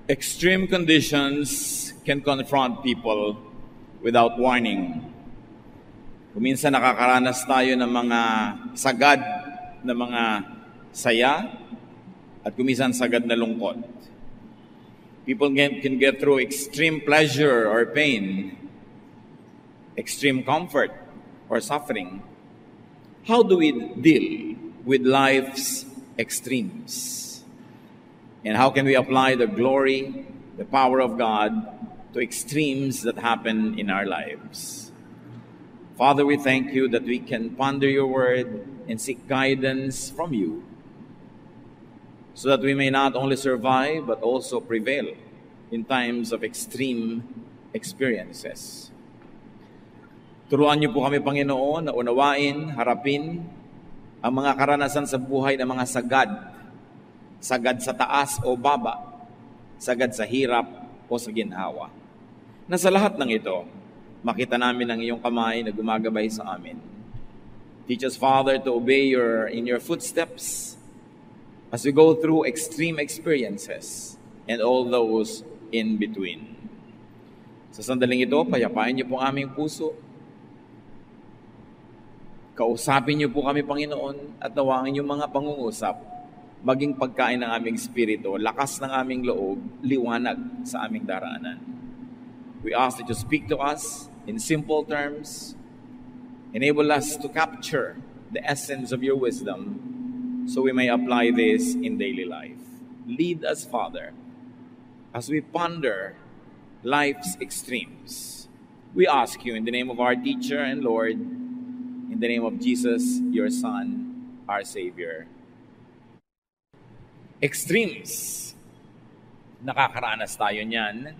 Extreme conditions can confront people without warning. Kuminsan nakakaranas tayo ng mga sagad na mga saya at kuminsan sagad na lungkot. People can get through extreme pleasure or pain, extreme comfort or suffering. How do we deal with life's extremes? And how can we apply the glory, the power of God to extremes that happen in our lives? Father, we thank you that we can ponder your word and seek guidance from you so that we may not only survive but also prevail in times of extreme experiences. Turuan niyo po kami, Panginoon, na unawain, harapin ang mga karanasan sa buhay ng mga sagad. Sagad sa taas o baba, sagad sa hirap o sa ginhawa. Na sa lahat ng ito, makita namin ang iyong kamay na gumagabay sa amin. Teach us, Father, to obey in your footsteps as we go through extreme experiences and all those in between. Sa sandaling ito, payapain niyo po ang aming puso. Kausapin niyo po kami, Panginoon, at nawangin yung mga pangungusap, maging pagkain ng aming espiritu, lakas ng aming loob, liwanag sa aming daraanan. We ask that you speak to us in simple terms, enable us to capture the essence of your wisdom so we may apply this in daily life. Lead us, Father, as we ponder life's extremes. We ask you in the name of our teacher and Lord, in the name of Jesus, your Son, our Savior. Extremes. Nakakaranas tayo niyan.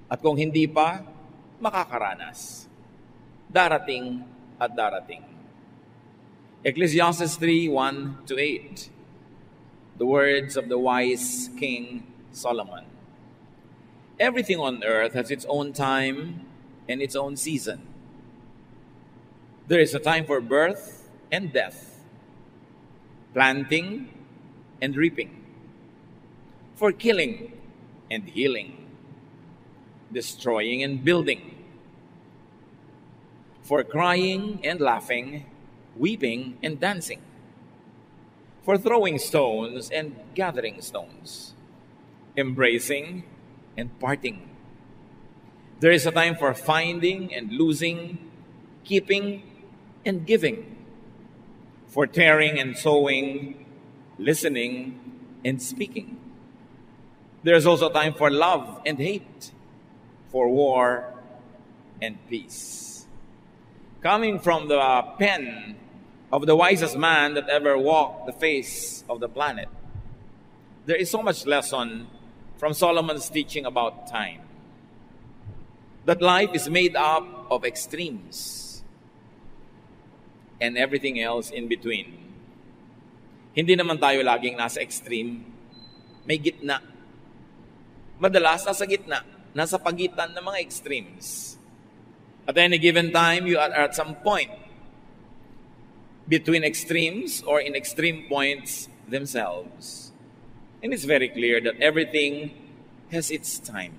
At kung hindi pa, makakaranas. Darating at darating. Ecclesiastes 3:1-8. The words of the wise King Solomon. Everything on earth has its own time and its own season. There is a time for birth and death, planting and reaping, for killing and healing, destroying and building, for crying and laughing, weeping and dancing, for throwing stones and gathering stones, embracing and parting. There is a time for finding and losing, keeping and giving, for tearing and sowing, listening and speaking. There is also time for love and hate, for war and peace. Coming from the pen of the wisest man that ever walked the face of the planet, there is so much lesson from Solomon's teaching about time. That life is made up of extremes and everything else in between. Hindi naman tayo laging nasa extreme. May gitna. Madalas nasa gitna, nasa pagitan ng mga extremes. At any given time, you are at some point between extremes or in extreme points themselves. And it's very clear that everything has its time.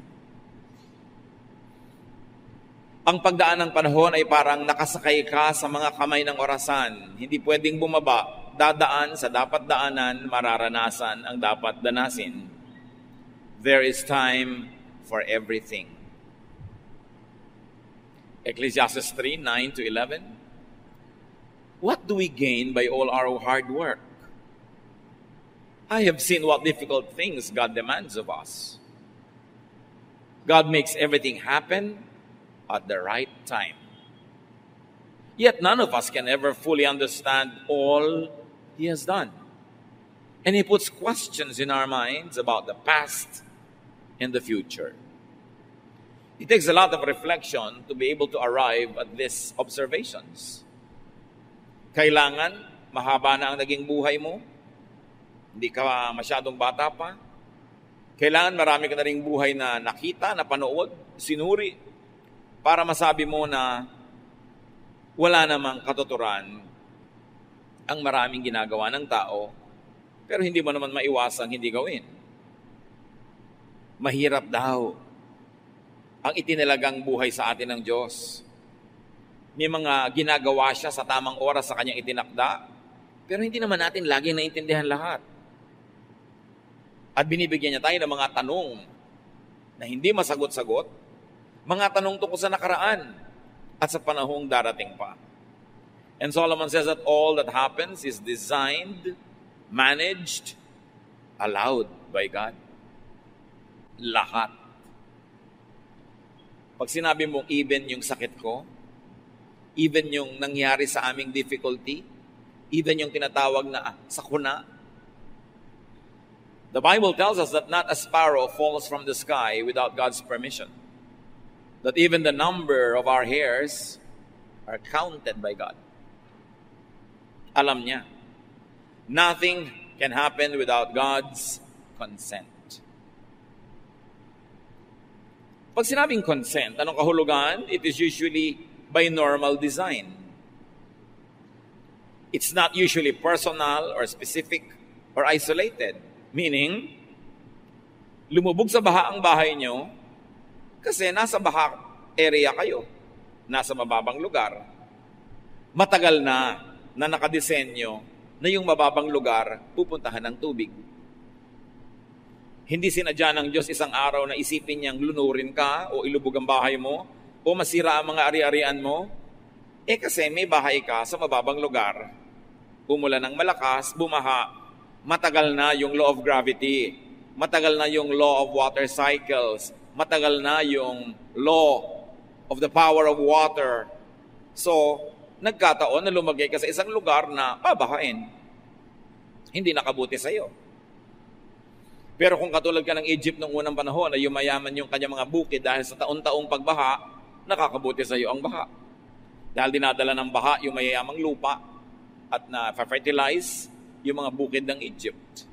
Ang pagdaan ng panahon ay parang nakasakay ka sa mga kamay ng orasan. Hindi pwedeng bumaba, dadaan sa dapat daanan, mararanasan ang dapat danasin. There is time for everything. Ecclesiastes 3:9-11. What do we gain by all our hard work? I have seen what difficult things God demands of us. God makes everything happen at the right time. Yet none of us can ever fully understand all He has done. And He puts questions in our minds about the past and the future. It takes a lot of reflection to be able to arrive at these observations. Kailangan mahaba na ang naging buhay mo. Hindi ka masyadong bata pa. Kailangan marami ka na ring buhay na nakita, napanood, sinuri, para masabi mo na wala namang katuturan ang maraming ginagawa ng tao, pero hindi mo naman maiwasang hindi gawin. Mahirap daw ang itinalagang buhay sa atin ng Diyos. May mga ginagawa siya sa tamang oras sa kanyang itinakda, pero hindi naman natin laging naintindihan lahat. At binibigyan niya tayo ng mga tanong na hindi masagot-sagot, mga tanong tungkol sa nakaraan at sa panahong darating pa. And Solomon says that all that happens is designed, managed, allowed by God. Lahat. Pag sinabi mong even yung sakit ko, even yung nangyari sa aming difficulty, even yung tinatawag na sakuna, the Bible tells us that not a sparrow falls from the sky without God's permission. That even the number of our hairs are counted by God. Alam niya. Nothing can happen without God's consent. Pag sinabing consent, anong kahulugan? It is usually by normal design. It's not usually personal or specific or isolated. Meaning, lumubog sa baha ang bahay nyo kasi nasa baha area kayo. Nasa mababang lugar. Matagal na nakadesenyo na yung mababang lugar pupuntahan ng tubig. Hindi sinadya ng Diyos isang araw na isipin niyang lunurin ka o ilubog ang bahay mo o masira ang mga ari-arian mo. Kasi may bahay ka sa mababang lugar. Umulan ng malakas, bumaha. Matagal na yung law of gravity. Matagal na yung law of water cycles. Matagal na yung law of the power of water. So, nagkataon na lumagay ka sa isang lugar na babahain. Hindi nakabuti sa'yo. Pero kung katulad ka ng Egypt noong unang panahon na yumayaman yung kanyang mga bukid dahil sa taon-taong pagbaha, nakakabuti sa iyo ang baha. Dahil dinadala ng baha yung mayayamang lupa at na-fertilize yung mga bukid ng Egypt.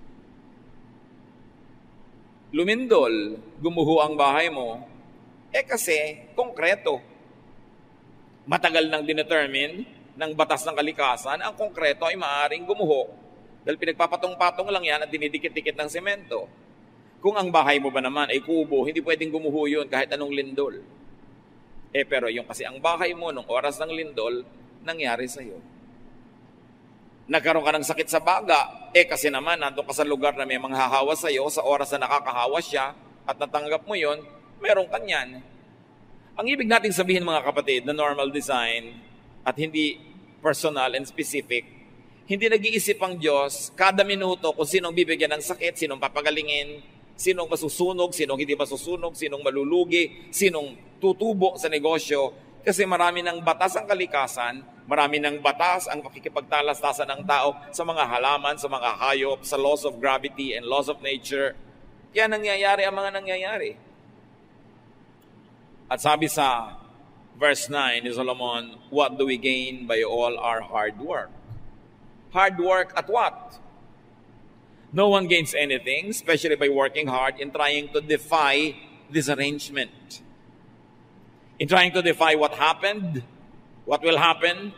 Lumindol, gumuho ang bahay mo, kasi konkreto. Matagal nang dinetermine ng batas ng kalikasan, ang konkreto ay maaaring gumuho. Dahil pinagpapatong-patong lang yan at dinidikit-dikit ng semento. Kung ang bahay mo ba naman ay kubo, hindi pwedeng gumuho yun kahit anong lindol. Pero yung kasi ang bahay mo nung oras ng lindol, nangyari sa'yo. Nagkaroon ka ng sakit sa baga, kasi naman nandun ka sa lugar na may manghahawa sa'yo, sa oras na nakakahawa siya, at natanggap mo yun, meron kanyan. Ang ibig nating sabihin mga kapatid, na normal design at hindi personal and specific, hindi nag-iisip ang Diyos kada minuto kung sinong bibigyan ng sakit, sinong papagalingin, sinong masusunog, sinong hindi masusunog, sinong malulugi, sinong tutubo sa negosyo. Kasi marami ng batas ang kalikasan, marami ng batas ang pakikipagtalastasan ng tao sa mga halaman, sa mga hayop, sa laws of gravity and laws of nature. Kaya nangyayari ang mga nangyayari. At sabi sa verse 9 ni Solomon, what do we gain by all our hard work? Hard work at what? No one gains anything, especially by working hard in trying to defy this arrangement. In trying to defy what happened, what will happen,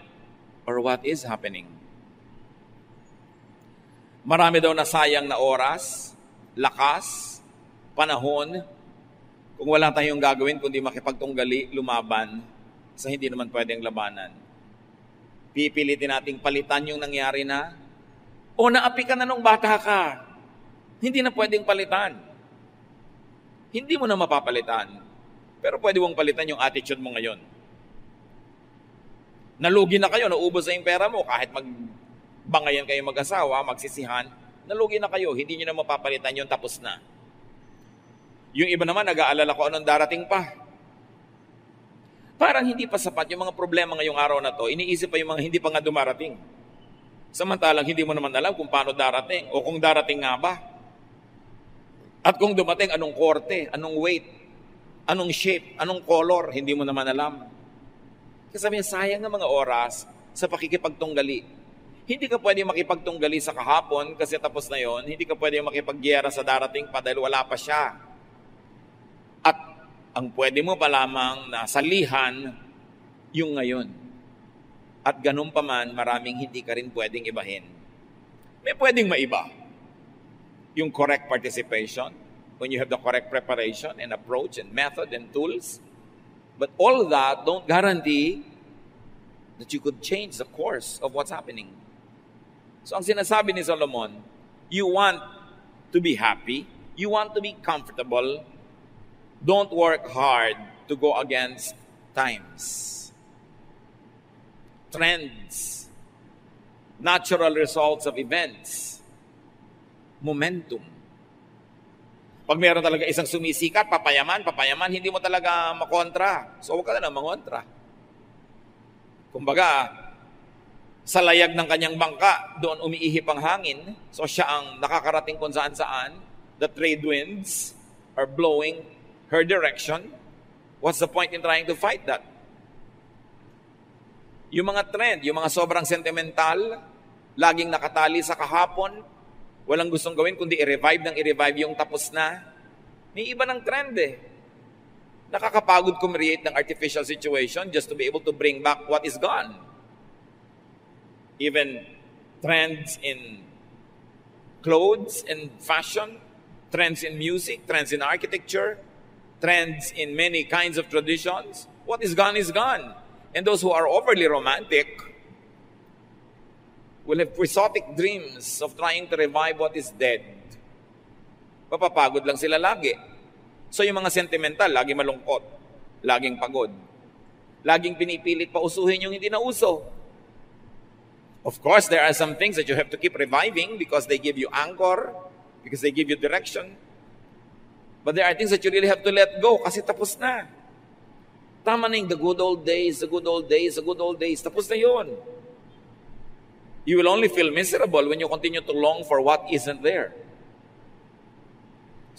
or what is happening. Marami daw nasayang na oras, lakas, panahon, kung wala tayong gagawin kundi makipagtunggali, lumaban sa hindi naman pwedeng labanan. Pipilitin nating palitan yung nangyari na, o naapi ka na nung bata ka, hindi na pwedeng palitan. Hindi mo na mapapalitan, pero pwede mong palitan yung attitude mo ngayon. Nalugi na kayo, naubos na yung pera mo, kahit magbangayan kayo mag-asawa, magsisihan, nalugi na kayo, hindi nyo na mapapalitan yun, tapos na. Yung iba naman, nag-aalala ko anong darating pa. Parang hindi pa sapat yung mga problema ngayong araw na to, iniisip pa yung mga hindi pa nga dumarating. Samantalang hindi mo naman alam kung paano darating o kung darating nga ba. At kung dumating, anong korte, anong weight, anong shape, anong color, hindi mo naman alam. Kasi sabihin, sayang ng mga oras sa pakikipagtunggali. Hindi ka pwede makipagtunggali sa kahapon kasi tapos na yon. Hindi ka pwede makipagyera sa darating pa dahil wala pa siya. At ang pwede mo pa lamang na salihan yung ngayon. At ganun pa man, maraming hindi ka rin pwedeng ibahin. May pwedeng maiba. Yung correct participation, when you have the correct preparation and approach and method and tools. But all that don't guarantee that you could change the course of what's happening. So ang sinasabi ni Solomon, you want to be happy, you want to be comfortable, don't work hard to go against times, trends, natural results of events, momentum. Pag meron talaga isang sumisikat, papayaman, hindi mo talaga makontra. So huwag ka na mangontra. Kumbaga, sa layag ng kanyang bangka, doon umiihip ang hangin. So siya ang nakakarating kung saan-saan. The trade winds are blowing her direction. What's the point in trying to fight that? Yung mga trend, yung mga sobrang sentimental, laging nakatali sa kahapon, walang gustong gawin kundi i-revive yung tapos na. May iba ng trend eh. Nakakapagod create ng artificial situation just to be able to bring back what is gone. Even trends in clothes and fashion, trends in music, trends in architecture, trends in many kinds of traditions. What is gone is gone. And those who are overly romantic will have quixotic dreams of trying to revive what is dead. Papapagod lang sila lagi. So yung mga sentimental, lagi malungkot, laging pagod, laging pinipilit pa usuhin yung hindi na uso. Of course, there are some things that you have to keep reviving because they give you anchor, because they give you direction. But there are things that you really have to let go kasi tapos na. Tama na yung the good old days, the good old days, the good old days. Tapos na yun. You will only feel miserable when you continue to long for what isn't there.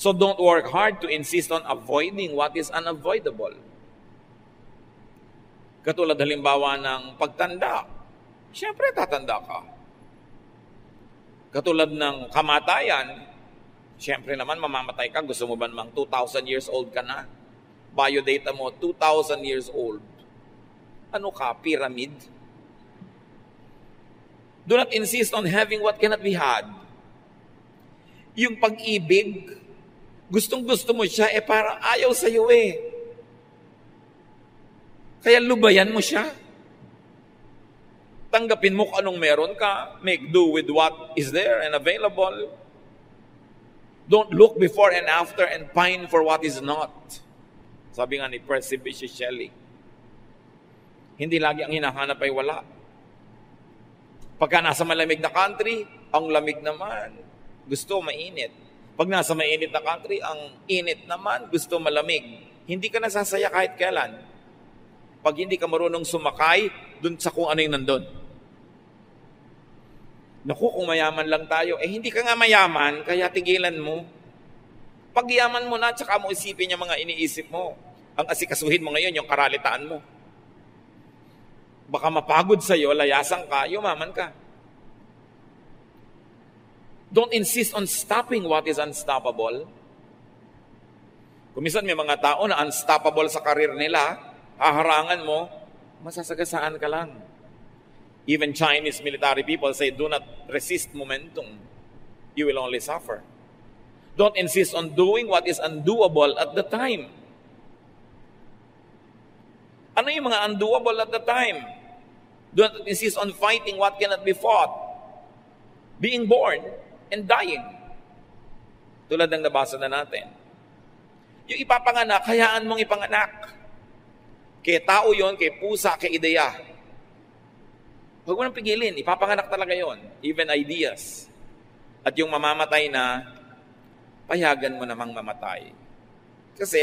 So don't work hard to insist on avoiding what is unavoidable. Katulad halimbawa ng pagtanda. Siyempre tatanda ka. Katulad ng kamatayan. Siyempre naman mamamatay ka. Gusto mo ba namang 2,000 years old ka na? Biodata mo, 2,000 years old. Ano ka? Pyramid? Do not insist on having what cannot be had. Yung pag-ibig, gustong-gusto mo siya, parang ayaw sa'yo eh. Kaya lubayan mo siya. Tanggapin mo kung anong meron ka. Make do with what is there and available. Don't look before and after and pine for what is not. Sabi nga ni Percy Bysshe Shelley, hindi lagi ang hinahanap ay wala. Pagka nasa malamig na country, ang lamig naman, gusto mainit. Pag nasa mainit na country, ang init naman, gusto malamig. Hindi ka nasasaya kahit kailan. Pag hindi ka marunong sumakay dun sa kung ano yung nandun. Naku, kung mayaman lang tayo, hindi ka nga mayaman, kaya tigilan mo. Pag yaman mo na, tsaka mo isipin yung mga iniisip mo. Ang asikasuhin mo ngayon, yung karalitaan mo. Baka mapagod sa'yo, layasan ka, yumaman ka. Don't insist on stopping what is unstoppable. Kung minsan may mga tao na unstoppable sa karir nila, haharangan mo, masasagasaan ka lang. Even Chinese military people say, do not resist momentum. You will only suffer. Don't insist on doing what is undoable at the time. Ano yung mga undoable at the time? Don't insist on fighting what cannot be fought. Being born and dying. Tulad ng nabasa na natin. Yung ipapanganak, hayaan mong ipanganak. Kay tao yon, kay pusa, kay ideya. Huwag mo nang pigilin, ipapanganak talaga yon. Even ideas. At yung mamamatay na, payagan mo namang mamatay. Kasi,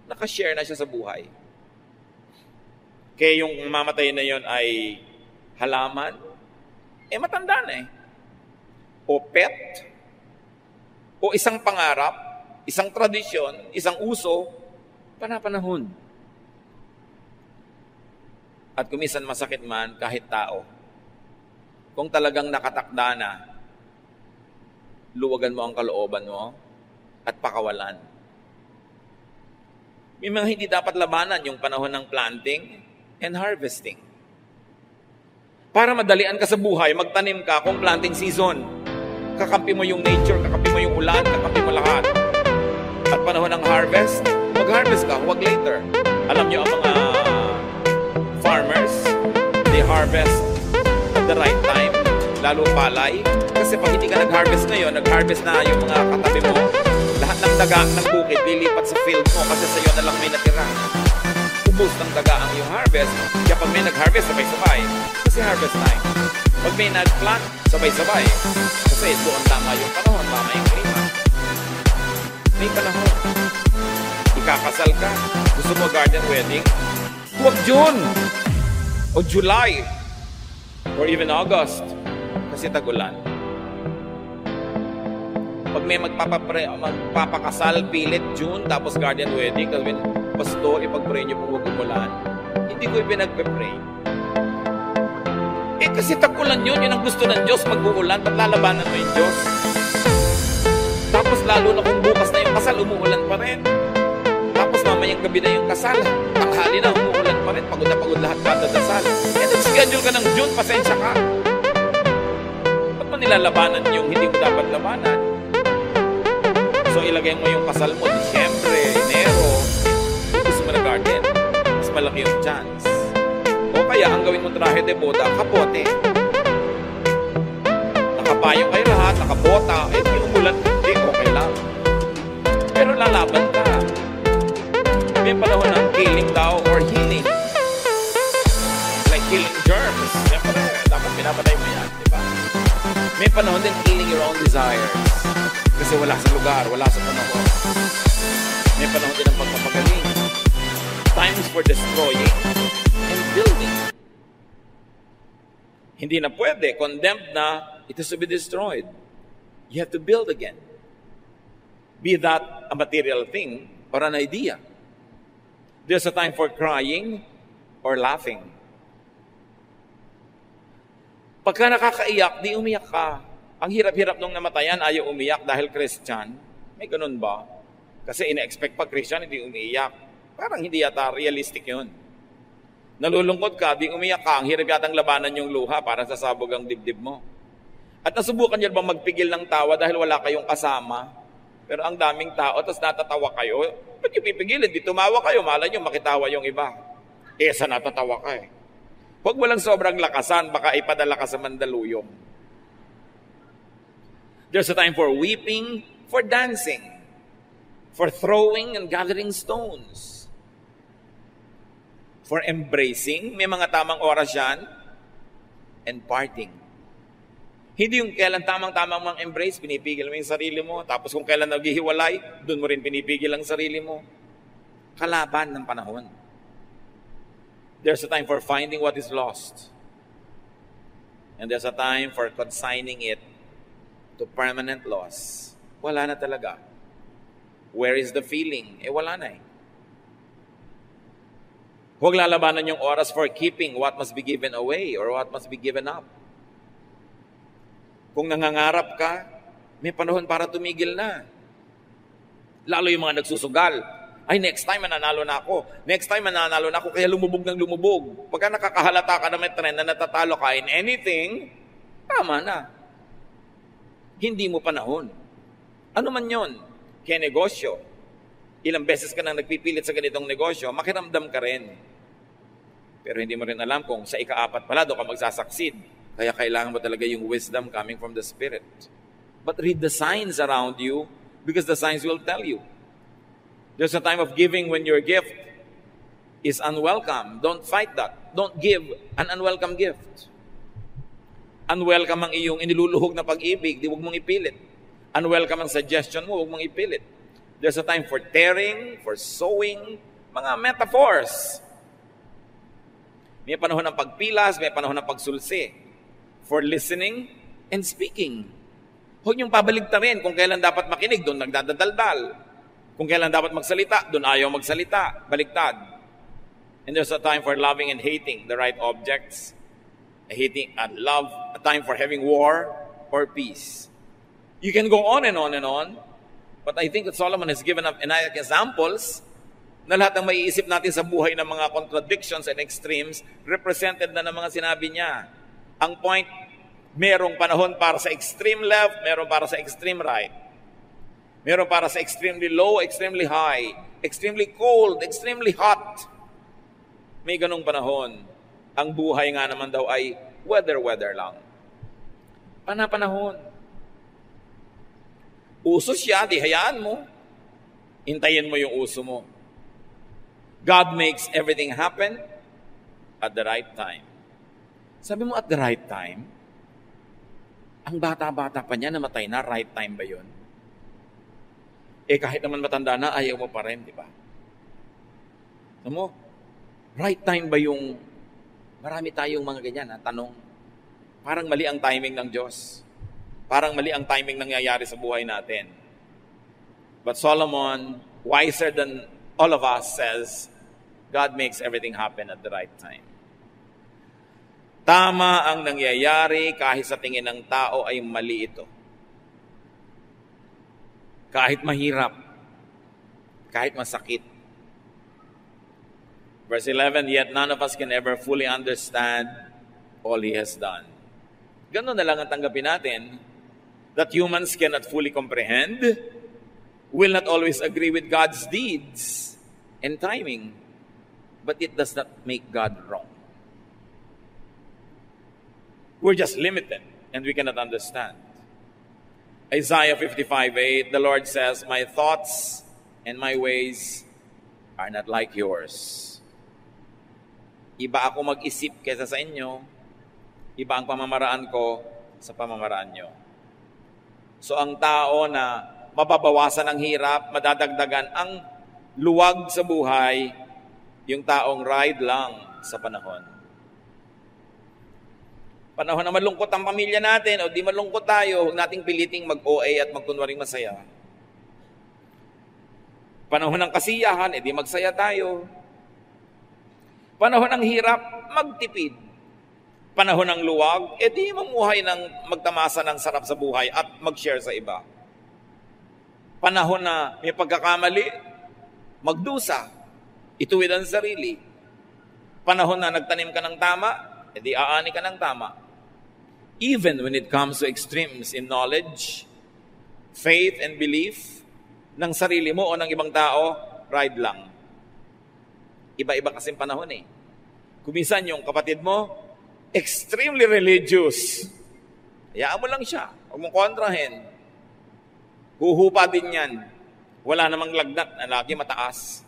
nakashare na siya sa buhay. Kaya yung mamatay na yon ay halaman, matanda na eh. O pet, o isang pangarap, isang tradisyon, isang uso, panapanahon. At kumisan masakit man kahit tao. Kung talagang nakatakda na, luwagan mo ang kalooban mo at pakawalan. May mga hindi dapat labanan yung panahon ng planting and harvesting. Para madalian ka sa buhay, magtanim ka kung planting season. Kakampi mo yung nature, kakampi mo yung ulan, kakampi mo lahat. panahon ng harvest, mag-harvest ka, huwag later. Alam nyo, ang mga farmers, they harvest at the right time, lalo palay. Kasi pag hindi ka nag-harvest ngayon, nag-harvest na yung mga katabi mo, lahat ng daga ng bukid lilipat sa field mo kasi sa'yo na lang may natira. Ubus ng daga ang yung harvest, kaya pag may nag-harvest, sabay-sabay. Kasi harvest time. Pag may nag-plant, sabay-sabay. Kasi doon tama yung panahon, tama yung klima. May panahon. Ikakasal ka. Gusto mo garden wedding? Huwag June o July or even August kasi tag-ulan. Pag may magpapakasal, pilit June, tapos garden wedding, kasi pastor, ipag-pray niyo kung huwag umulan. Hindi ko ipinagpe-pray. Kasi tag-ulan yun ang gusto ng Diyos, mag-uulan, ba't lalabanan mo yung Diyos? Tapos lalo na kung bukas na yung kasal, umuulan pa rin. Tapos mamayang gabi na yung kasal, tanghali na, umuulan pa rin, pagod na pagod lahat kadadasal. Nag-schedule ka ng June, pasensya ka. Ba't mo nilalabanan yung hindi mo dapat labanan? So ilagay mo yung kasal mo, Disyembre, Enero, gusto mo na garden, mas malaki yung chance. O kaya, ang gawin mo trahe de boda, kapote. Nakapayong kayo lahat, nakabota, yung umulan, hindi, okay lang. Pero lalaban ka. May panahon ng killing daw or healing. Like killing germs. Siyempre, dapat pinapatay mo yan, di ba? May panahon din killing your own desires. Kasi wala sa lugar, wala sa panahon. May panahon din ang pagpapagaling. Times for destroying and building. Hindi na pwede. Condemned na, it is to be destroyed. You have to build again. Be that a material thing or an idea. There's a time for crying or laughing. Pagka nakakaiyak, di umiyak ka. Ang hirap-hirap nung namatayan, ayaw umiyak dahil Christian. May ganun ba? Kasi ina-expect pag Christian, hindi umiiyak. Parang hindi yata realistic yun. Nalulungkot ka, di umiyak ka. Ang hirap yatang labanan yung luha para sasabog ang dibdib mo. At nasubukan niyo ba magpigil ng tawa dahil wala kayong kasama? Pero ang daming tao, tapos natatawa kayo. Ba't yung pipigilin? Di tumawa kayo, malay nyo makitawa yung iba. Sa natatawa ka eh. Huwag mo lang sobrang lakasan, baka ipadala ka sa Mandaluyong. There's a time for weeping, for dancing, for throwing and gathering stones, for embracing, may mga tamang oras yan, and parting. Hindi yung kailan tamang-tamang mang embrace, pinipigil mo yung sarili mo, tapos kung kailan naghihiwalay, doon mo rin pinipigil ang sarili mo. Kalaban ng panahon. There's a time for finding what is lost. And there's a time for consigning it to permanent loss. Wala na talaga. Where is the feeling? Wala na eh. Huwag lalabanan yung oras for keeping what must be given away or what must be given up. Kung nangangarap ka, may panahon para tumigil na. Lalo yung mga nagsusugal. Ay, next time mananalo na ako. Next time mananalo na ako, kaya lumubog ng lumubog. Pagka nakakahalata ka na may trend na natatalo ka in anything, tama na. Hindi mo panahon. Ano man yon? Kaya negosyo. Ilang beses ka nang nagpipilit sa ganitong negosyo, makiramdam ka rin. Pero hindi mo rin alam kung sa ika-4 pala doon ka magsasucceed. Kaya kailangan mo talaga yung wisdom coming from the Spirit. But read the signs around you because the signs will tell you. There's a time of giving when your gift is unwelcome. Don't fight that. Don't give an unwelcome gift. Unwelcome ang iyong iniluluhog na pag-ibig, di huwag mong ipilit. Unwelcome ang suggestion mo, huwag mong ipilit. There's a time for tearing, for sowing, mga metaphors. May panahon ng pagpilas, may panahon ng pagsulsi. For listening and speaking. Huwag niyong pabaligtarin kung kailan dapat makinig, doon nagdadaldal. Kung kailan dapat magsalita, doon ayaw magsalita. Baligtad. And there's a time for loving and hating the right objects. Hating and love, a time for having war or peace. You can go on and on and on, but I think that Solomon has given up enough examples na lahat ng maiisip natin sa buhay ng mga contradictions and extremes, represented na ng mga sinabi niya. Ang point, merong panahon para sa extreme left, merong para sa extreme right. Meron para sa extremely low, extremely high, extremely cold, extremely hot. May ganong panahon. Ang buhay nga naman daw ay weather lang. Panahon. Uso siya, di hayaan mo. Hintayin mo yung uso mo. God makes everything happen at the right time. Sabi mo, at the right time? Ang bata-bata pa niya, namatay na, right time ba yun? Kahit naman matanda na, ayaw mo pa rin, di ba? Alam mo, right time ba yung, marami tayong mga ganyan, tanong. Parang mali ang timing ng Diyos. Parang mali ang timing nangyayari sa buhay natin. But Solomon, wiser than all of us, says, God makes everything happen at the right time. Tama ang nangyayari kahit sa tingin ng tao ay mali ito. Kahit mahirap, kahit masakit. Verse 11, yet none of us can ever fully understand all He has done. Ganun na lang ang tanggapin natin, that humans cannot fully comprehend, will not always agree with God's deeds and timing, but it does not make God wrong. We're just limited and we cannot understand. Isaiah 55:8, the Lord says, my thoughts and my ways are not like yours. Iba ako mag-isip kaysa sa inyo, iba ang pamamaraan ko sa pamamaraan nyo. So ang tao na mababawasan ang hirap, madadagdagan ang luwag sa buhay, yung taong ride lang sa panahon. Panahon na malungkot ang pamilya natin o di malungkot tayo, huwag nating piliting mag-OA at magkunwaring masaya. Panahon ng kasiyahan, di magsaya tayo. Panahon ng hirap, magtipid. Panahon ng luwag, di mamuhay ng magtamasa ng sarap sa buhay at mag-share sa iba. Panahon na may pagkakamali, magdusa, ituwid ang sarili. Panahon na nagtanim ka ng tama, di aani ka ng tama. Even when it comes to extremes in knowledge, faith, and belief, ng sarili mo o ng ibang tao, ride lang. Iba-iba kasing panahon eh. Kuminsan yung kapatid mo, extremely religious. Hayaan mo lang siya. Huwag mong kontrahin. Huhupa din yan. Wala namang lagnat na lagi mataas.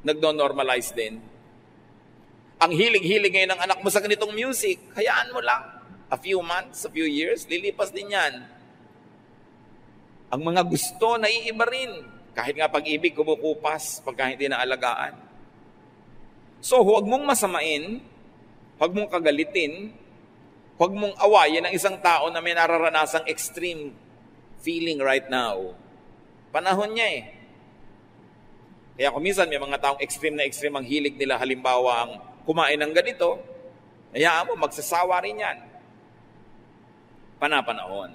Nagno-normalize din. Ang hilig-hilig ngayon ng anak mo sa ganitong music, hayaan mo lang. A few months, a few years, lilipas din yan. Ang mga gusto, naiiba rin. Kahit nga pag-ibig, kumukupas pagka hindi naalagaan. So, huwag mong masamain, huwag mong kagalitin, huwag mong awayin ang isang tao na may nararanasang extreme feeling right now. Panahon niya eh. Kaya kung minsan may mga taong extreme na extreme ang hilig nila, halimbawa ang kumain ng ganito, hayaan mo, magsasawa rin yan. Panahon.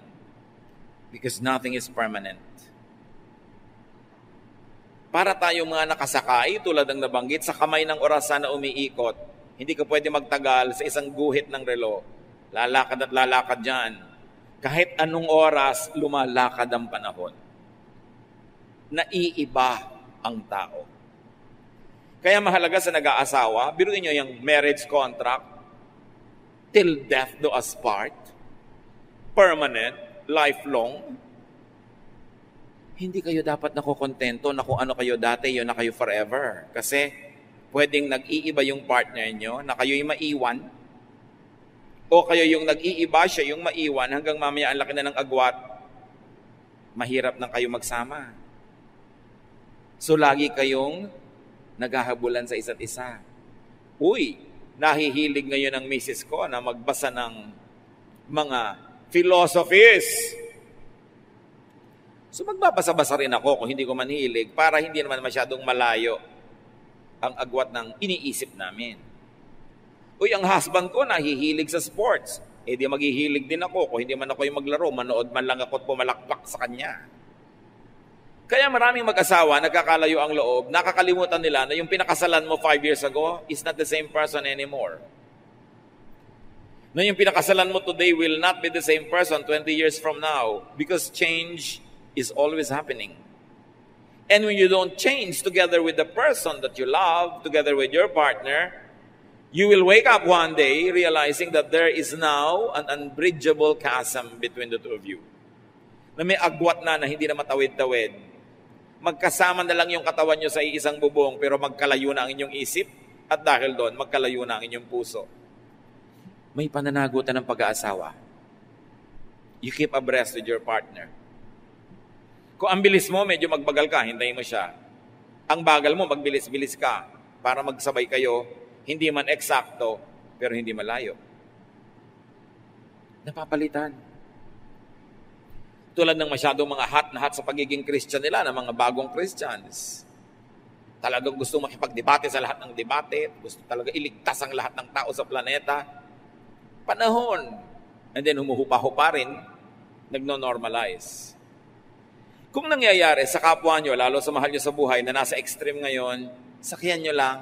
Because nothing is permanent. Para tayong mga nakasakay, tulad ng nabanggit, sa kamay ng orasan na umiikot, hindi ka pwede magtagal sa isang guhit ng relo. Lalakad at lalakad dyan. Kahit anong oras, lumalakad ang panahon. Naiiba ang tao. Kaya mahalaga sa nag-aasawa, biruin nyo yung marriage contract, till death do us part, permanent, lifelong. Hindi kayo dapat nakukontento na kung ano kayo dati, yun na kayo forever. Kasi pwedeng nag-iiba yung partner nyo na kayo'y maiwan. O kayo yung nag-iiba, siya yung maiwan hanggang mamaya ang laki na ng agwat. Mahirap na kayo magsama. So lagi kayong naghahabulan sa isa't isa. Uy, nahihilig ngayon ang misis ko na magbasa ng mga philosophies. So magbabasa-basa rin ako kung hindi ko manhilig para hindi naman masyadong malayo ang agwat ng iniisip namin. Uy, ang husband ko nahihilig sa sports. Di maghihilig din ako. Kung hindi man ako yung maglaro, manood man lang ako at pumalakpak sa kanya. Kaya maraming mag-asawa, nagkakalayo ang loob, nakakalimutan nila na yung pinakasalan mo 5 years ago is not the same person anymore. Na yung pinakasalan mo today will not be the same person 20 years from now because change is always happening. And when you don't change together with the person that you love, together with your partner, you will wake up one day realizing that there is now an unbridgeable chasm between the two of you. Na may agwat na hindi na matawid-tawid. Magkasama na lang yung katawan nyo sa iisang bubong pero magkalayo na ang inyong isip at dahil doon, magkalayo na ang inyong puso. May pananagutan ng pag-aasawa. You keep abreast with your partner. Kung ang bilis mo, medyo magbagal ka, hintayin mo siya. Ang bagal mo, magbilis-bilis ka para magsabay kayo, hindi man eksakto, pero hindi malayo. Napapalitan. Tulad ng masyadong mga hot na hot sa pagiging Christian nila, ng mga bagong Christians. Talagang gusto makipagdebate sa lahat ng debate, gusto talaga iligtas ang lahat ng tao sa planeta. Panahon. And then humuhupa-hupa rin, nagno-normalize. Kung nangyayari sa kapwa nyo, lalo sa mahal nyo sa buhay na nasa extreme ngayon, sakyan nyo lang.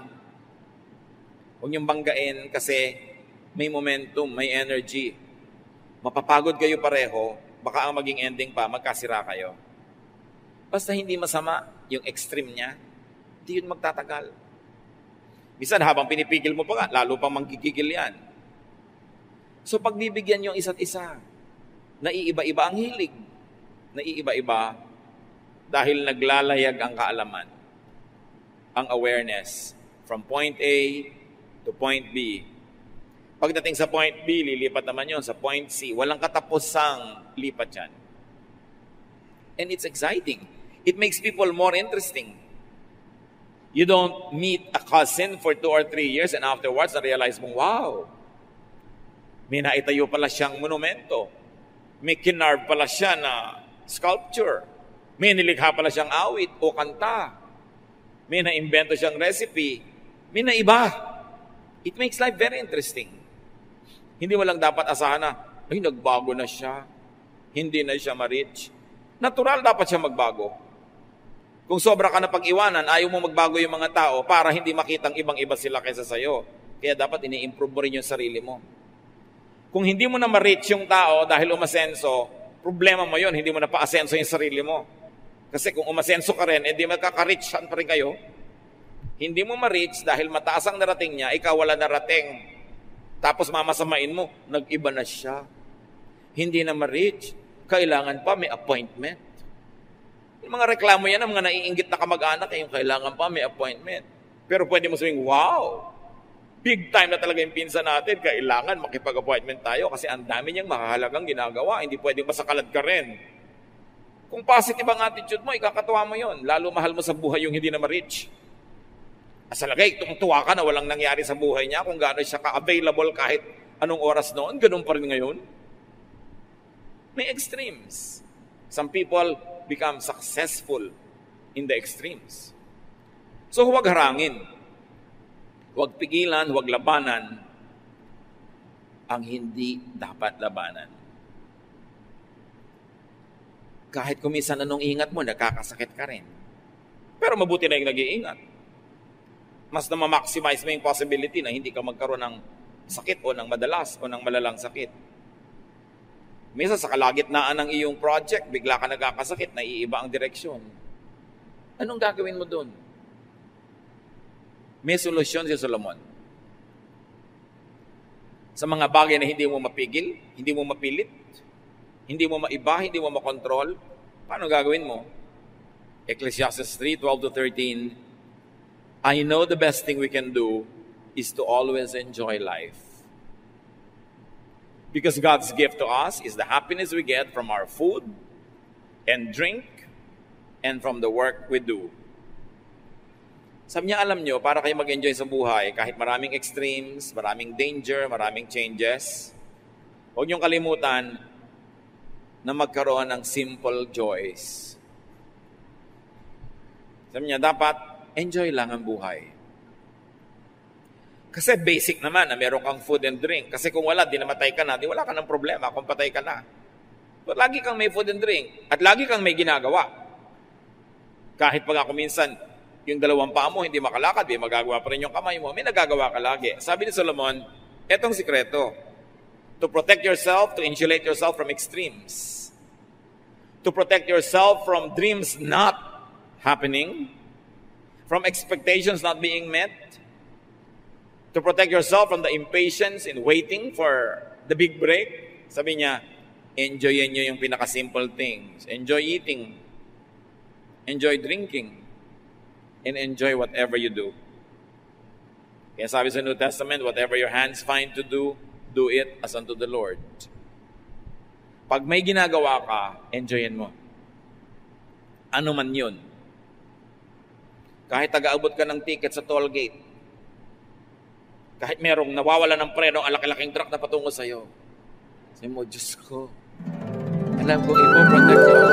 Huwag nyong banggain kasi may momentum, may energy. Mapapagod kayo pareho, baka ang maging ending pa, magkasira kayo. Basta hindi masama yung extreme niya, hindi yun magtatagal. Minsan habang pinipigil mo pa nga, lalo pang manggigigil yan. So pagbibigyan yung isa't isa, naiiba-iba ang hilig, naiiba-iba dahil naglalayag ang kaalaman, ang awareness from point A to point B. Pagdating sa point B, lilipat naman yon sa point C. Walang katapusang lipat yan. And it's exciting. It makes people more interesting. You don't meet a cousin for 2 or 3 years and afterwards na-realize mong, wow, may naitayo pala siyang monumento. May kinarve pala siya na sculpture. May nilikha pala siyang awit o kanta. May naimbento siyang recipe. May naiba. It makes life very interesting. Hindi mo lang dapat asahan na, ay, nagbago na siya. Hindi na siya ma-reach. Natural dapat siya magbago. Kung sobra ka na pag-iwanan, ayaw mo magbago yung mga tao para hindi makitang ibang-iba sila kaysa sa'yo. Kaya dapat ini-improve mo rin yung sarili mo. Kung hindi mo na ma-reach yung tao dahil umasenso, problema mo yun, hindi mo na pa-asenso yung sarili mo. Kasi kung umasenso ka rin, hindi magkaka-reachan pa rin kayo. Hindi mo ma-reach dahil mataas ang narating niya, ikaw wala narating. Tapos mamasamain mo, nag-iba na siya. Hindi na ma-reach. Kailangan pa may appointment. Yung mga reklamo yan, ang mga naiinggit na kamag-anak, yung kailangan pa may appointment. Pero pwede mo sabihin, wow, big time na talaga yung pinsan natin, kailangan makipag-appointment tayo kasi ang dami niyang mahalagang ginagawa, hindi pwedeng masakalad ka rin. Kung positive ang attitude mo, ikakatuwa mo yon. Lalo mahal mo sa buhay yung hindi na ma-reach. Asalagay, tungtuwa ka na walang nangyari sa buhay niya, kung gaano siya ka-available kahit anong oras noon, ganun pa rin ngayon. May extremes. Some people become successful in the extremes. So huwag harangin. Huwag pigilan, huwag labanan ang hindi dapat labanan. Kahit kumisan anong ingat mo, nakakasakit ka rin. Pero mabuti na yung nag-iingat. Mas na ma-maximize mo yung possibility na hindi ka magkaroon ng sakit o ng madalas o ng malalang sakit. Minsan sa kalagitnaan ng iyong project, bigla ka nagkakasakit, naiiba ang direksyon. Anong gagawin mo doon? May solusyon si Solomon. Sa mga bagay na hindi mo mapigil, hindi mo mapilit, hindi mo maiba, hindi mo makontrol, paano gagawin mo? Ecclesiastes 3:12-13, I know the best thing we can do is to always enjoy life. Because God's gift to us is the happiness we get from our food and drink and from the work we do. Sabi niya, alam nyo, para kayo mag-enjoy sa buhay, kahit maraming extremes, maraming danger, maraming changes, huwag niyong kalimutan na magkaroon ng simple joys. Sabi niya, dapat enjoy lang ang buhay. Kasi basic naman na meron kang food and drink. Kasi kung wala, di namatay ka na, di wala ka ng problema kung patay ka na. But lagi kang may food and drink. At lagi kang may ginagawa. Kahit pag ako minsan, yung dalawang paa mo, hindi makalakad, may magagawa pa rin yung kamay mo, may nagagawa ka lagi. Sabi ni Solomon, etong sikreto, to protect yourself, to insulate yourself from extremes. to protect yourself from dreams not happening, from expectations not being met, to protect yourself from the impatience in waiting for the big break. Sabi niya, enjoyin nyo yung pinaka-simple things. Enjoy eating, enjoy drinking, and enjoy whatever you do. Kaya sabi sa New Testament, whatever your hands find to do, do it as unto the Lord. Pag may ginagawa ka, enjoyin mo. Ano man yun. Kahit taga-abot ka ng ticket sa toll gate, kahit merong nawawala ng preno ang laki-laking truck na patungo sa'yo, sabi mo, Diyos ko, alam kong ipoprotect yun.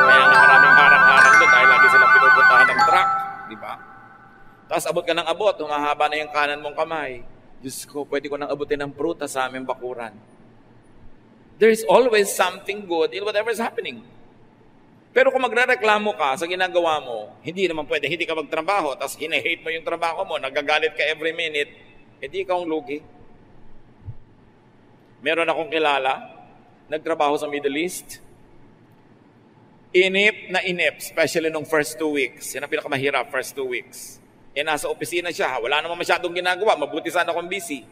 Kaya nga maraming harang-harang doon dahil lagi silang pinupuntahan ng truck. Di ba? Tapos abot ka ng abot, humahaba na yung kanan mong kamay. Diyos ko, pwede ko nang abutin ng pruta sa aming bakuran. There is always something good in whatever is happening. Pero kung magrereklamo ka sa ginagawa mo, hindi naman pwede, hindi ka magtrabaho, tapos hine-hate mo yung trabaho mo, nagagalit ka every minute, hindi ka ang lugi. Meron akong kilala, nagtrabaho sa Middle East, inip na inip, especially nung first 2 weeks. Yan ang pinakamahirap, first 2 weeks. Nasa opisina siya, wala naman masyadong ginagawa, mabuti sana kung busy.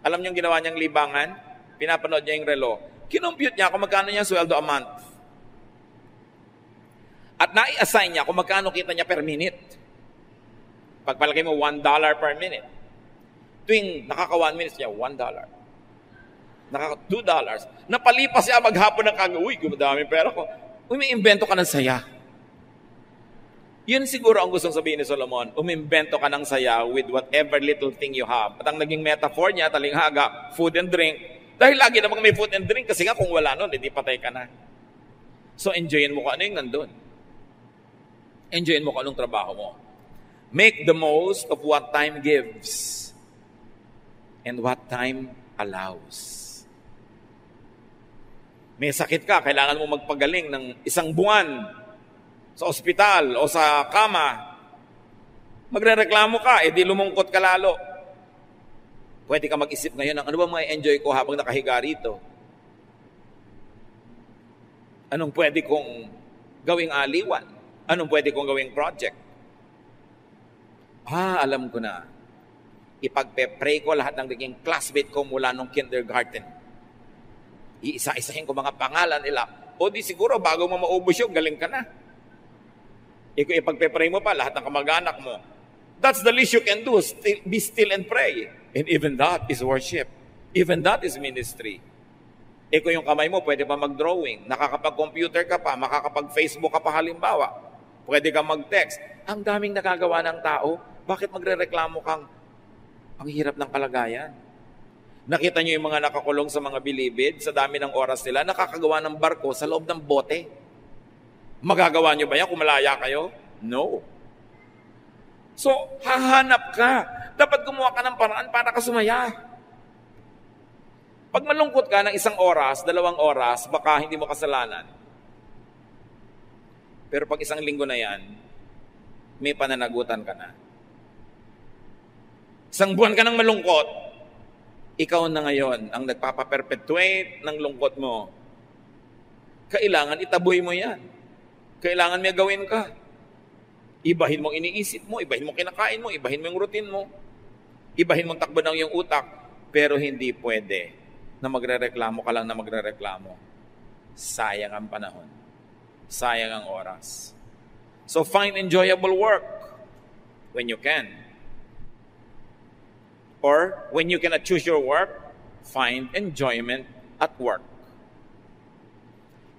Alam niyo yung ginawa niyang libangan? Pinapanood niya yung relo. Kinumpute niya kung magkano niya sweldo a month. At nai-assign niya kung magkano kita niya per minute. Pagpalagay mo, $1 per minute. Tuwing nakaka 1 minute niya, $1. Nakaka $2. Napalipas siya maghapon ng kaga, uy, gumadami pera ko. Uy, may invento ka ng saya. Yun siguro ang gustong sabihin ni Solomon, umimbento ka ng saya with whatever little thing you have. At ang naging metaphor niya, talinghaga, food and drink. Dahil lagi namang may food and drink, kasi nga kung wala nun, hindi patay ka na. So enjoyin mo kung ano yung nandun. Enjoyin mo kung anong trabaho mo. Make the most of what time gives and what time allows. May sakit ka, kailangan mo magpagaling ng 1 buwan sa ospital o sa kama. Magrereklamo ka, edi lumungkot ka lalo. Pwede ka mag-isip ngayon ng ano ba ma-enjoy ko habang nakahiga rito? Anong pwede kong gawing aliwan? Anong pwede kong gawing project? Alam ko na. Ipagpe-pray ko lahat ng naging classmate ko mula nung kindergarten. Iisa-isahin ko mga pangalan nila. O di siguro bago mo maubos yun, galing ka na. Ipagpe-pray mo pa lahat ng kamag-anak mo. That's the least you can do. Be still and pray. And even that is worship. Even that is ministry. Kung yung kamay mo, pwede pa mag-drawing. Nakakapag-computer ka pa, makakapag-Facebook ka pa halimbawa. Pwede ka mag-text. Ang daming nakagawa ng tao, bakit magre-reklamo kang ang hirap ng kalagayan? Nakita niyo yung mga nakakulong sa mga bilibid, sa dami ng oras nila, nakakagawa ng barko sa loob ng bote. Magagawa niyo ba yan kung malaya kayo? No. So, hahanap ka. Dapat gumawa ka ng paraan para ka sumaya. Pag malungkot ka ng 1 oras, 2 oras, baka hindi mo kasalanan. Pero pag 1 linggo na yan, may pananagutan ka na. 1 buwan ka ng malungkot, ikaw na ngayon ang nagpapaperpetuate ng lungkot mo. Kailangan itaboy mo yan. Kailangan may gawin ka. Ibahin mong iniisip mo, ibahin mong kinakain mo, ibahin mo yung routine mo, ibahin mong takbo ng iyong utak, pero hindi pwede na magrereklamo ka lang na magrereklamo. Sayang ang panahon. Sayang ang oras. So find enjoyable work when you can. Or when you cannot choose your work, find enjoyment at work.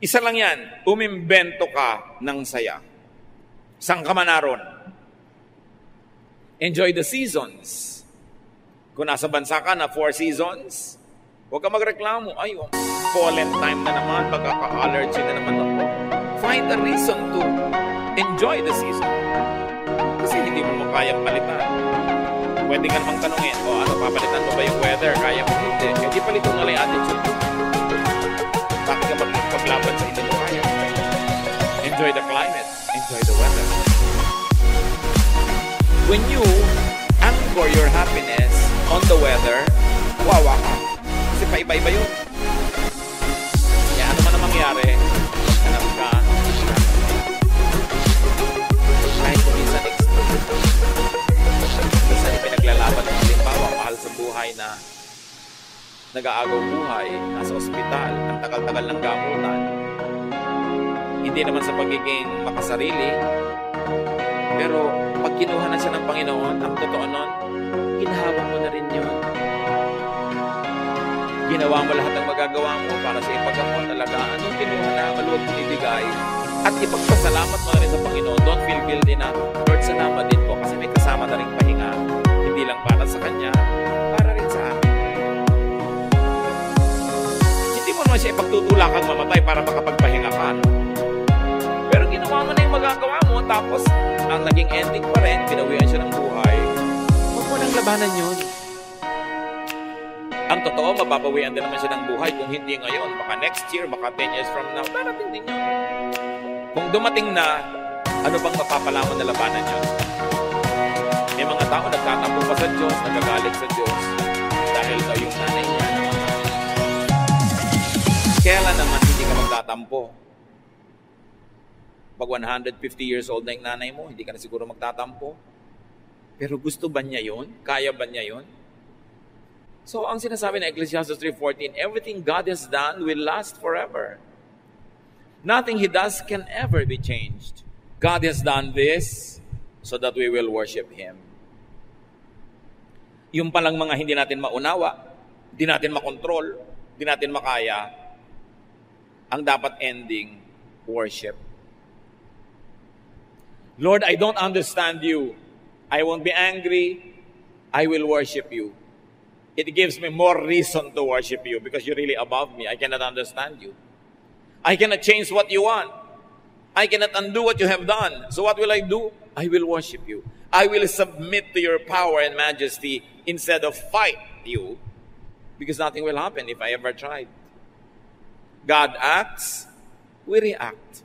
Isa lang yan, umimbento ka ng saya. Saan ka man naroon? Enjoy the seasons. Kung nasa bansa ka na 4 seasons, huwag ka magreklamo. Ay, pollen time na naman, pagkaka-allergy na naman ako. Find a reason to enjoy the season. Kasi hindi mo makayang palitan. Pwede ka namang tanungin, ano, papalitan mo ba yung weather? Kaya mo hindi. Kaya di palitan na lang yung attitude mo. Bakit ka magpaglaban sa hindi mo kaya? Enjoy the climate. Enjoy the weather. When you anchor your happiness on the weather, wawa ka. Kasi paiba-iba yun. Kaya ano man ang mangyari, mangyayari, maghanap ka, kahit kung minsan ipinaglalaban ng halimbawa, mahal sa buhay na nag-aagaw buhay, nasa ospital, ang tagal-tagal ng gamutan. Hindi naman sa pagiging makasarili, pero pag kinuha na siya ng Panginoon, ang totoo nun, ginawa mo na rin yun. Ginawa mo lahat ng magagawa mo para sa ipaggamot, alagaan. Nung kinuha na, maluwag mong ibigay. At ipagpasalamat mo na rin sa Panginoon. Don't feel guilty na, Lord, salamat din po kasi may kasama na rin pahinga. Hindi lang para sa Kanya, para rin sa akin. Hindi mo naman siya ipagtutulakang mamatay para makapagpahinga ka, no? Pero ginawa mo na yung magagawa mo, tapos ang naging ending pa rin, pinawian siya ng buhay. Huwag mo nang labanan yun. Ang totoo, mapapawian din naman siya ng buhay. Kung hindi ngayon, baka next year, baka 10 years from now, darating din yun. Kung dumating na, ano bang mapapalamon na labanan yun? May mga tao nagtatampo pa sa Diyos, nagagalit sa Diyos, dahil daw yung nanay niya. Kailan naman hindi ka magtatampo? Pag 150 years old na yung nanay mo, hindi ka na siguro magtatampo. Pero gusto ba niya yun? Kaya ba niya yun? So, ang sinasabi ng Ecclesiastes 3:14, everything God has done will last forever. Nothing He does can ever be changed. God has done this so that we will worship Him. Yung palang mga hindi natin maunawa, hindi natin makontrol, hindi natin makaya, ang dapat ending, worship. Lord, I don't understand you. I won't be angry. I will worship you. It gives me more reason to worship you because you're really above me. I cannot understand you. I cannot change what you want. I cannot undo what you have done. So what will I do? I will worship you. I will submit to your power and majesty instead of fight you, because nothing will happen if I ever tried. God acts, we react.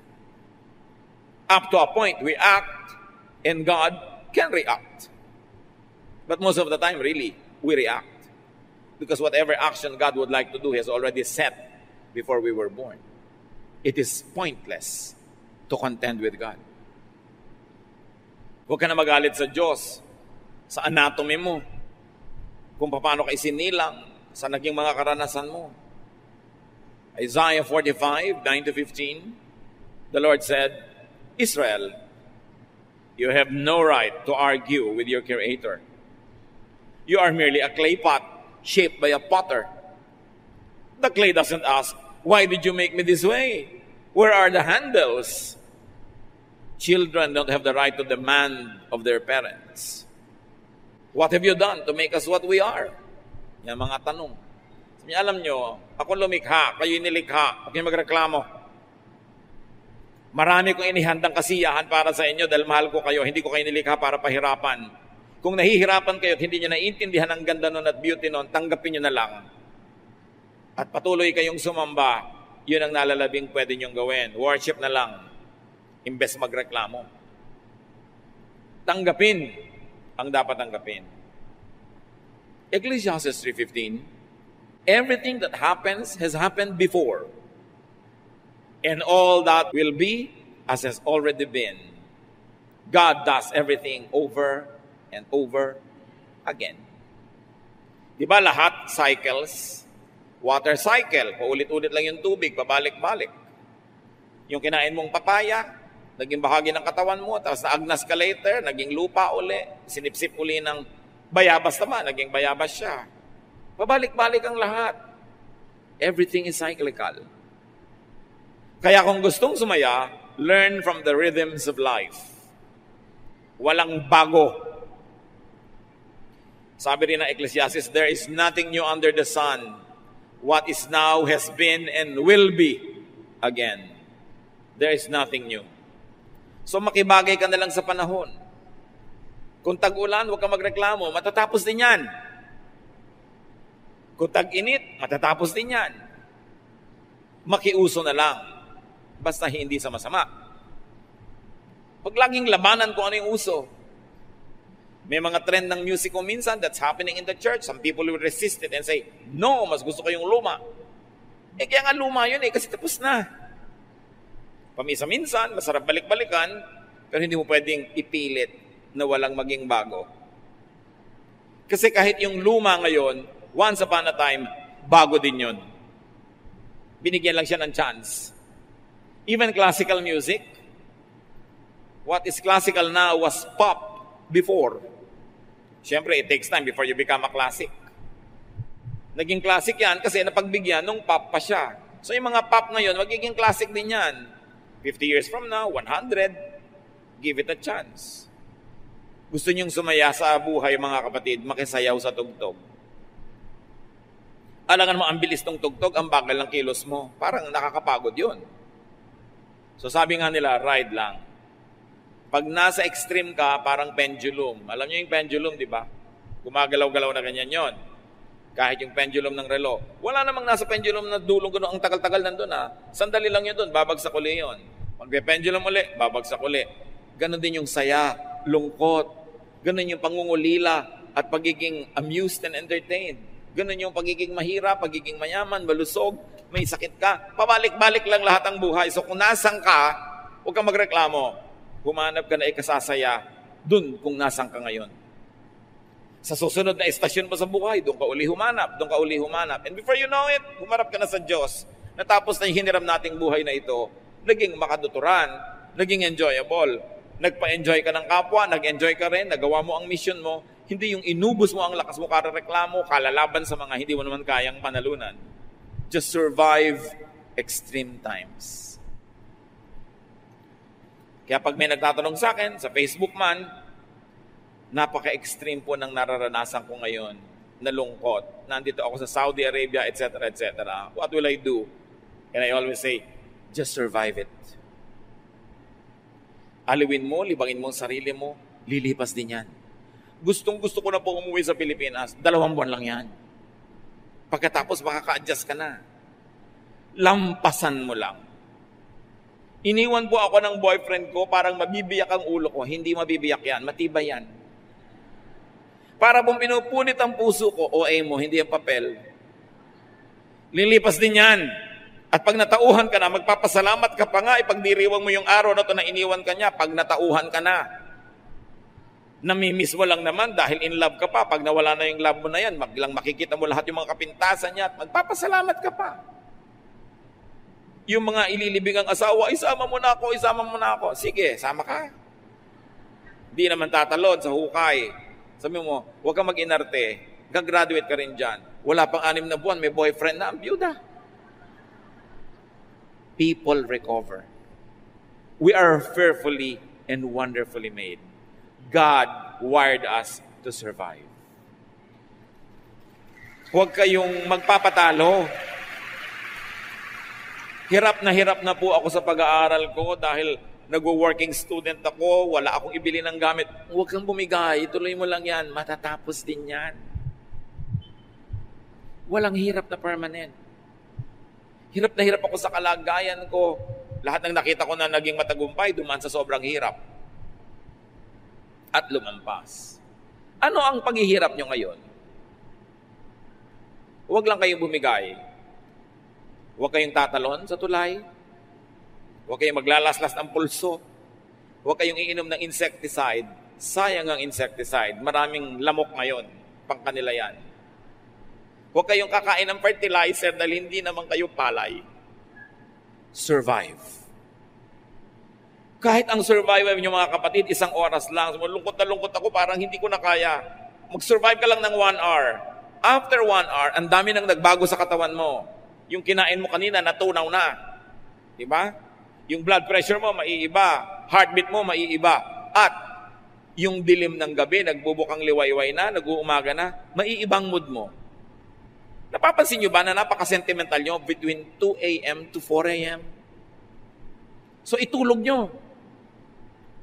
Up to a point, we act, and God can react. But most of the time, really, we react. Because whatever action God would like to do, He has already set before we were born. It is pointless to contend with God. Huwag ka na magalit sa Diyos, sa anatomy mo, kung paano ka isinilang, sa naging mga karanasan mo. Isaiah 45, 9-15, the Lord said, Israel, you have no right to argue with your Creator. You are merely a clay pot shaped by a potter. The clay doesn't ask, why did you make me this way? Where are the handles? Children don't have the right to demand of their parents. What have you done to make us what we are? Yan mga tanong. Sabi niya, alam nyo, ako lumikha, kayo inilikha, huwag niyo magreklamo. Marami kong inihandang kasiyahan para sa inyo dahil mahal ko kayo, hindi ko kayo nilikha para pahirapan. Kung nahihirapan kayo at hindi nyo naiintindihan ang ganda nun at beauty nun, tanggapin nyo na lang. At patuloy kayong sumamba, yun ang nalalabing pwede nyong gawin. Worship na lang, imbes magreklamo. Tanggapin ang dapat tanggapin. Ecclesiastes 3:15, everything that happens has happened before, and all that will be as has already been. God does everything over and over again. Diba lahat cycles? Water cycle, paulit-ulit lang yung tubig, pabalik-balik. Yung kinain mong papaya, naging bahagi ng katawan mo, tapos naagnas ka later, naging lupa uli, sinipsip uli ng bayabas naman, naging bayabas siya. Pabalik-balik ang lahat. Everything is cyclical. Kaya kung gustong sumaya, learn from the rhythms of life. Walang bago. Sabi rin ng Ecclesiastes, there is nothing new under the sun. What is now has been and will be again. There is nothing new. So makibagay ka na lang sa panahon. Kung tag-ulan, huwag ka magreklamo, matatapos din yan. Kung tag-init, matatapos din yan. Makiuso na lang. Basta hindi sa masama. Huwag laging labanan kung ano yung uso. May mga trend ng music kung minsan that's happening in the church. Some people will resist it and say, no, mas gusto ko yung luma. Kaya nga luma yun kasi tapos na. Pamisa-minsan, masarap balik-balikan, pero hindi mo pwedeng ipilit na walang maging bago. Kasi kahit yung luma ngayon, once upon a time, bago din yun. Binigyan lang siya ng chance. Even classical music, what is classical now was pop before. Siyempre, it takes time before you become a classic. Naging classic yan kasi napagbigyan nung pop pa siya. So yung mga pop ngayon, magiging classic din yan. 50 years from now, 100, give it a chance. Gusto niyong sumaya sa buhay, mga kapatid, makisayaw sa tugtog. Alangan mo, ang bilis ng tugtog, ang bagal ng kilos mo. Parang nakakapagod yun. So sabi nga nila, ride lang. Pag nasa extreme ka, parang pendulum. Alam niyo yung pendulum, di ba? Gumagalaw-galaw na ganyan yon. Kahit yung pendulum ng relo. Wala namang nasa pendulum na dulong gano'n. Ang tagal-tagal nandun ha. Sandali lang yun doon, babagsak uli yun. Pag may pendulum uli, babagsak uli. Ganon din yung saya, lungkot. Ganon yung pangungulila at pagiging amused and entertained. Ganon yung pagiging mahirap, pagiging mayaman, malusog, may sakit ka. Pabalik-balik lang lahat ang buhay. So kung nasan ka, huwag kang magreklamo. Humanap ka na ikasasaya dun kung nasan ka ngayon. Sa susunod na estasyon mo sa buhay, doon ka uli humanap, doon ka uli humanap. And before you know it, humarap ka na sa Diyos. Natapos na yung hiniram nating buhay na ito, naging makaduturan, naging enjoyable. Nagpa-enjoy ka ng kapwa, nag-enjoy ka rin, nagawa mo ang mission mo, hindi yung inubos mo ang lakas mo para reklamo, kalalaban sa mga hindi mo naman kayang panalunan. Just survive extreme times. Kaya pag may nagtatanong sa akin, sa Facebook man, napaka-extreme po ng nararanasan ko ngayon na lungkot. Nandito ako sa Saudi Arabia, etc., etc. What will I do? And I always say, just survive it. Aliwin mo, libangin mo ang sarili mo, lilipas din yan. Gustong-gusto ko na po umuwi sa Pilipinas, 2 buwan lang yan. Pagkatapos makaka-adjust ka na. Lampasan mo lang. Iniwan po ako ng boyfriend ko, parang mabibiyak ang ulo ko. Hindi mabibiyak yan, matibay yan. Para pong pinupunit ang puso ko, OA mo, hindi ang papel. Lilipas din yan. At pag natauhan ka na, magpapasalamat ka pa nga, ipagdiriwang mo yung araw na ito na iniwan ka niya, pag natauhan ka na. Namimiss mo lang naman dahil in love ka pa. Pag nawala na yung love mo na yan, maglang makikita mo lahat yung mga kapintasan niya at magpapasalamat ka pa. Yung mga ililibing ang asawa, isama mo na ako, isama mo na ako. Sige, sama ka. Di naman tatalon sa hukay. Sabi mo, huwag kang mag-inarte. Gagraduate ka rin dyan. Wala pang 6 na buwan, may boyfriend na, ang byuda. People recover. We are fearfully and wonderfully made. God wired us to survive. Huwag kayong magpapatalo. Hirap na po ako sa pag-aaral ko dahil nagwo-working student ako, wala akong ibili ng gamit. Huwag kang bumigay, ituloy mo lang yan, matatapos din yan. Walang hirap na permanent. Hirap na hirap ako sa kalagayan ko. Lahat ng nakita ko na naging matagumpay, dumaan sa sobrang hirap. At lumampas. Ano ang paghihirap nyo ngayon? Huwag lang kayong bumigay. Huwag kayong tatalon sa tulay. Huwag kayong maglalaslas ng pulso. Huwag kayong iinom ng insecticide. Sayang ang insecticide. Maraming lamok ngayon. Pangkanila yan. Huwag kayong kakain ng fertilizer dahil hindi naman kayo palay. Survive. Kahit ang survival niyo mga kapatid, 1 oras lang. Lungkot na lungkot ako, parang hindi ko na kaya. Mag-survive ka lang ng 1 hour. After 1 hour, ang dami nang nagbago sa katawan mo. Yung kinain mo kanina, natunaw na. Diba? Yung blood pressure mo, maiiba. Heartbeat mo, maiiba. At yung dilim ng gabi, nagbubukang liwayway na, nag-uumaga na, maiibang mood mo. Napapansin nyo ba na napaka-sentimental nyo between 2 a.m. to 4 a.m.? So itulog nyo.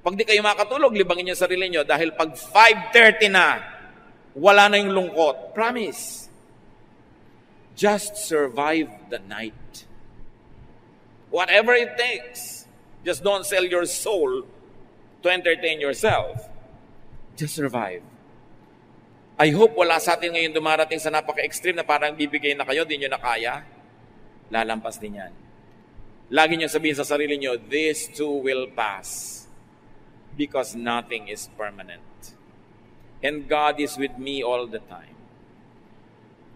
Pag di kayo makatulog, libangin nyo sarili nyo dahil pag 5:30 na, wala na yung lungkot. Promise. Just survive the night. Whatever it takes. Just don't sell your soul to entertain yourself. Just survive. I hope wala sa atin ngayon dumarating sa napaka-extreme na parang bibigay na kayo, di nyo na kaya. Lalampas din yan. Lagi niyo sabihin sa sarili niyo, this too will pass because nothing is permanent. And God is with me all the time.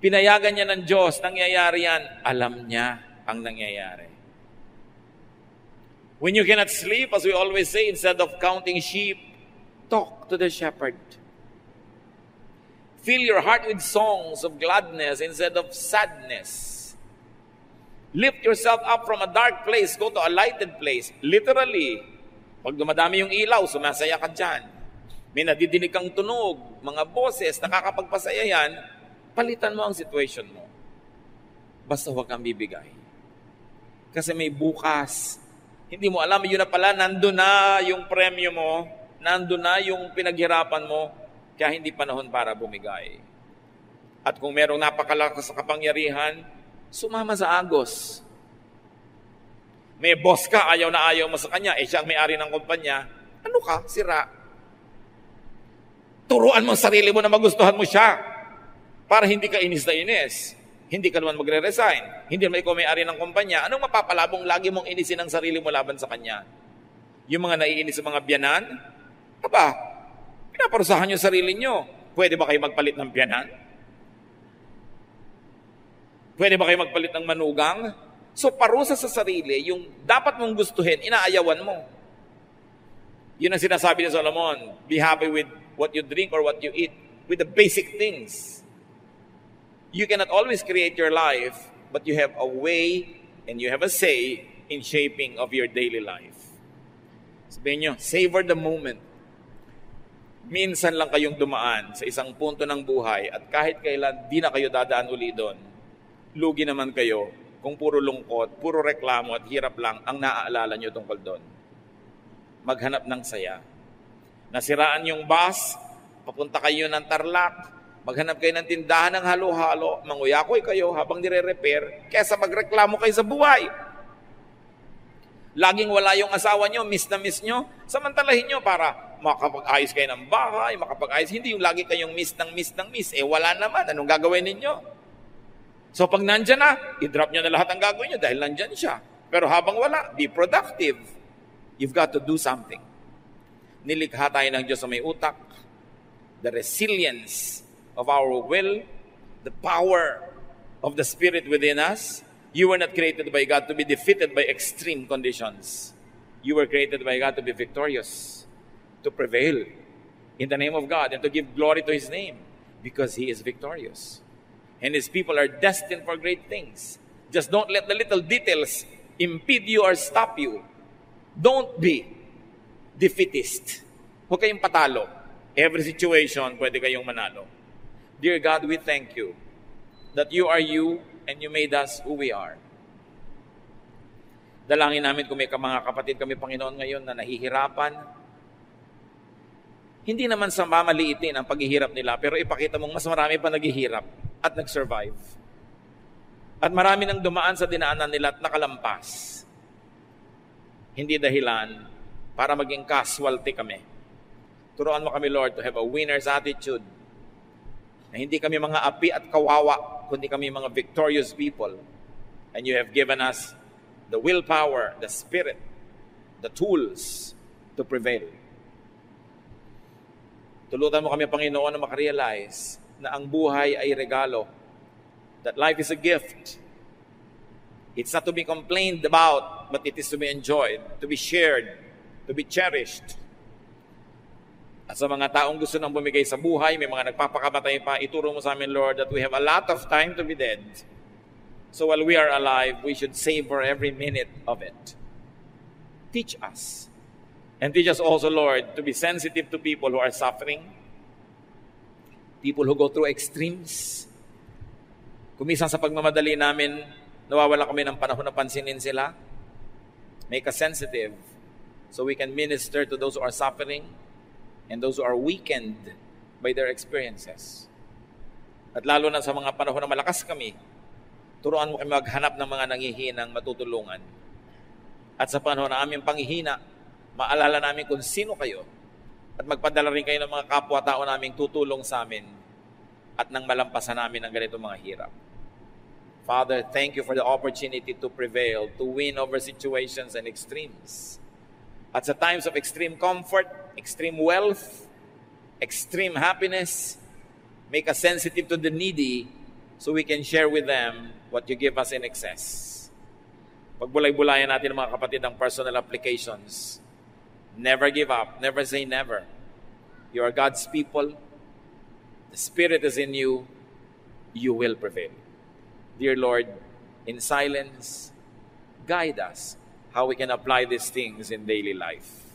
Pinayagan niya ng Diyos, nangyayari yan, alam niya ang nangyayari. When you cannot sleep, as we always say, instead of counting sheep, talk to the shepherd. Fill your heart with songs of gladness instead of sadness. Lift yourself up from a dark place, go to a lighted place. Literally, pag dumadami yung ilaw, sumasaya ka dyan. May nadidinig kang tunog, mga boses, nakakapagpasaya yan, palitan mo ang situation mo. Basta huwag kang bibigay. Kasi may bukas. Hindi mo alam, yun na pala, nandun na yung premyo mo, nandun na yung pinaghirapan mo, kaya hindi panahon para bumigay. At kung merong napakalakas na kapangyarihan, sumama sa agos. May boss ka, ayaw na ayaw mo sa kanya, siya ang may-ari ng kumpanya, ano ka? Sira. Turuan mo ang sarili mo na magustuhan mo siya para hindi ka inis na inis. Hindi ka naman magre-resign. Hindi naman ikaw may-ari ng kumpanya. Anong mapapalabong lagi mong inisin ang sarili mo laban sa kanya? Yung mga naiinis sa mga biyanan? Aba, pinaparusahan yung sarili nyo. Pwede ba kayo magpalit ng biyanan? Pwede ba kayo magpalit ng manugang? So parusa sa sarili, yung dapat mong gustuhin, inaayawan mo. Yun ang sinasabi ni Solomon, be happy with what you drink or what you eat, with the basic things. You cannot always create your life, but you have a way and you have a say in shaping of your daily life. Sabihin nyo, savor the moment. Minsan lang kayong dumaan sa isang punto ng buhay at kahit kailan di na kayo dadaan uli doon. Lugi naman kayo kung puro lungkot, puro reklamo at hirap lang ang naaalala nyo tungkol doon. Maghanap ng saya. Nasiraan yung bus, papunta kayo ng Tarlac, maghanap kayo ng tindahan ng halo-halo, manguyakoy kayo habang nire-repair, kesa magreklamo kayo sa buhay. Laging wala yung asawa nyo, miss na miss nyo, samantalahin nyo para makapag-ayos kayo ng bahay, makapag-ayos. Hindi yung lagi kayong miss ng miss, wala naman, anong gagawin ninyo? So pag nandyan na, i-drop nyo na lahat ang gagawin nyo dahil nandyan siya. Pero habang wala, be productive. You've got to do something. Nilikha tayo ng Diyos sa may utak, the resilience of our will, the power of the Spirit within us. You were not created by God to be defeated by extreme conditions. You were created by God to be victorious, to prevail in the name of God and to give glory to His name because He is victorious. And His people are destined for great things. Just don't let the little details impede you or stop you. Don't be defeatist. Huwag kayong patalo. Every situation, pwede kayong manalo. Dear God, we thank you that you are you and you made us who we are. Dalangin namin kung may mga kapatid kami, Panginoon, ngayon na nahihirapan. Hindi naman sa mamaliitin ang paghihirap nila, pero ipakita mong mas marami pa naghihirap at nag-survive. At marami nang dumaan sa dinaanan nila at nakalampas. Hindi dahilan para maging casualty kami. Turuan mo kami, Lord, to have a winner's attitude. Na hindi kami mga api at kawawa, kundi kami mga victorious people. And you have given us the willpower, the spirit, the tools to prevail. Tulutan mo kami, Panginoon, na makarealize na ang buhay ay regalo. That life is a gift. It's not to be complained about, but it is to be enjoyed, to be shared, to be cherished. At sa mga taong gusto nang bumigay sa buhay, may mga nagpapakamatay pa, ituro mo sa amin, Lord, that we have a lot of time to be dead. So while we are alive, we should savor every minute of it. Teach us. And teach us also, Lord, to be sensitive to people who are suffering, people who go through extremes. Kumisan sa pagmamadali namin, nawawala kami ng panahon na pansinin sila. Make us sensitive so we can minister to those who are suffering and those who are weakened by their experiences. At lalo na sa mga panahon na malakas kami, turuan mo kami maghanap ng mga nanghihinang matutulungan. At sa panahon na aming panghihina, maalala namin kung sino kayo at magpadala rin kayo ng mga kapwa-tao naming tutulong sa amin at nang malampasan namin ang ganitong mga hirap. Father, thank you for the opportunity to prevail, to win over situations and extremes. At sa times of extreme comfort, extreme wealth, extreme happiness, make us sensitive to the needy so we can share with them what you give us in excess. Pagbulay-bulayan natin mga kapatid ang personal applications. Never give up. Never say never. You are God's people. The Spirit is in you. You will prevail. Dear Lord, in silence, guide us how we can apply these things in daily life.